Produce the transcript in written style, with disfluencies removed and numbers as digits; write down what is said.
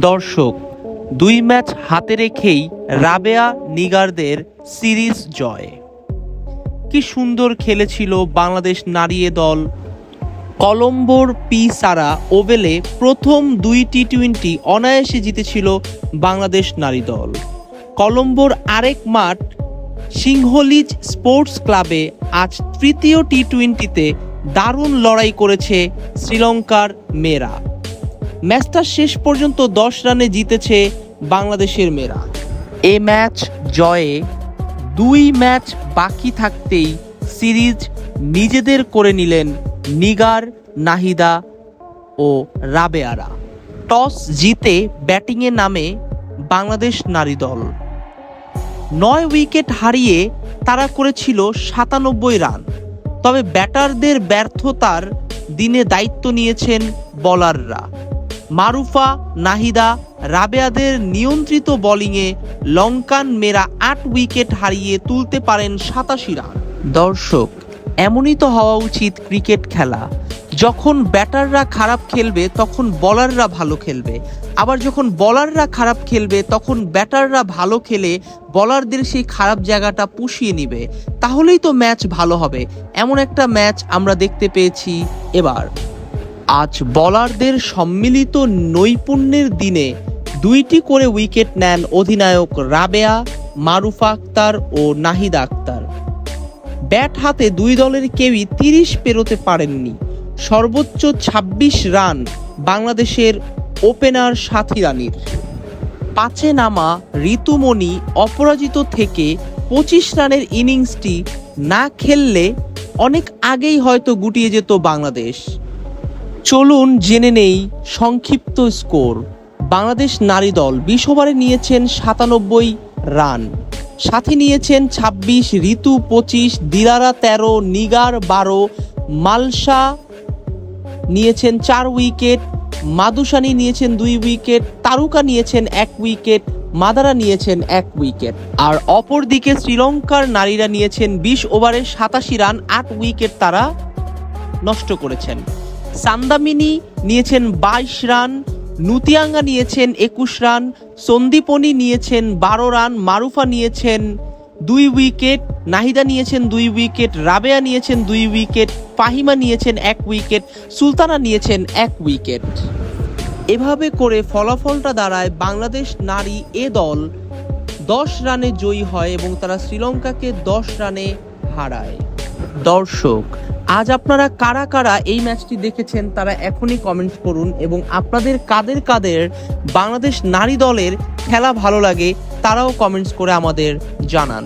দর্শক, 2 ম্যাচ হাতে রেখেই রাবেয়া নিগারদের সিরিজ জয়। কি সুন্দর খেলেছিল বাংলাদেশ নারী দল। কলম্বোর পি সারা ওভেলে প্রথম 2 টি-20 অনায়াসে জিতেছিল বাংলাদেশ নারী দল। কলম্বোর আরেক মাঠ সিংহলীজ স্পোর্টস ক্লাবে আজ তৃতীয় টি-20তে দারুণ লড়াই করেছে শ্রীলঙ্কার মেয়েরা। ম্যাচটা শেষ পর্যন্ত 10 রানে জিতেছে বাংলাদেশের মেয়েরা। এ ম্যাচ জয়ে 2 ম্যাচ বাকি থাকতেই সিরিজ নিজেদের করে নিলেন নিগার, নাহিদা ও রাবেয়ারা। টস জিতে ব্যাটিংয়ে নামে বাংলাদেশ নারী দল। 9 উইকেট হারিয়ে তারা করেছিল 97 রান। তবে ব্যাটারদের ব্যর্থতার দিনে দায়িত্ব নিয়েছেন বোলাররা। মারুফা, নাহিদা, রাবেয়াদের নিয়ন্ত্রিত বোলিংয়ে লঙ্কান মেয়েরা 8 উইকেট হারিয়ে তুলতে পারেন 87 রান। দর্শক, এমনই তো হওয়া উচিত ক্রিকেট খেলা। যখন ব্যাটাররা খারাপ খেলবে তখন বোলাররা ভালো খেলবে, আবার যখন বোলাররা খারাপ খেলবে তখন ব্যাটাররা ভালো খেলে বোলারদের সেই খারাপ জায়গাটা পুষিয়ে নিবে। তাহলেই তো ম্যাচ ভালো হবে। এমন একটা ম্যাচ আমরা দেখতে পেয়েছি এবার। আজ বোলারদের সম্মিলিত নৈপুণ্যের দিনে 2টি করে উইকেট নেন অধিনায়ক রাবেয়া, মারুফা আক্তার ও নাহিদা আক্তার। ব্যাট হাতে 2 দলের কেউই 30 পেরোতে পারেননি। সর্বোচ্চ 26 রান বাংলাদেশের ওপেনার সাথী রানীর। 5-এ নামা ঋতুমণি অপরাজিত থেকে 25 রানের ইনিংসটি না খেললে অনেক আগেই হয়তো গুটিয়ে যেত বাংলাদেশ। চলুন জেনে নেই সংক্ষিপ্ত স্কোর। বাংলাদেশ নারী দল 20 ওভারে নিয়েছেন 97 রান। সাথী নিয়েছেন 26, ঋতু 25, দিলারা 13, নিগার 12, মালসা নিয়েছেন 4 উইকেট, মাদুসানি নিয়েছেন 2 উইকেট, তারুকা নিয়েছেন 1 উইকেট, মাদারা নিয়েছেন 1 উইকেট। আর অপরদিকে শ্রীলঙ্কার নারীরা নিয়েছেন 20 ওভারে 87 রান, 8 উইকেট তারা নষ্ট করেছেন। সান্দামিনী নিয়েছেন 22 রান, নুতিয়াঙ্গা নিয়েছেন 21 রান, সন্দীপনী নিয়েছেন 12 রান, মারুফা নিয়েছেন 2 উইকেট, নাহিদা নিয়েছেন 2 উইকেট, রাবেয়া নিয়েছেন 2 উইকেট, ফাহিমা নিয়েছেন 1 উইকেট, সুলতানা নিয়েছেন 1 উইকেট। এভাবে করে ফলাফলটা দাঁড়ায় বাংলাদেশ নারী দল 10 রানে জয়ী হয় এবং তারা শ্রীলঙ্কাকে 10 রানে হারায়। দর্শক, আজ আপনারা কারা কারা এই ম্যাচটি দেখেছেন তারা এখনই কমেন্টস করুন এবং আপনাদের কাদের কাদের বাংলাদেশ নারী দলের খেলা ভালো লাগে তারাও কমেন্টস করে আমাদের জানান।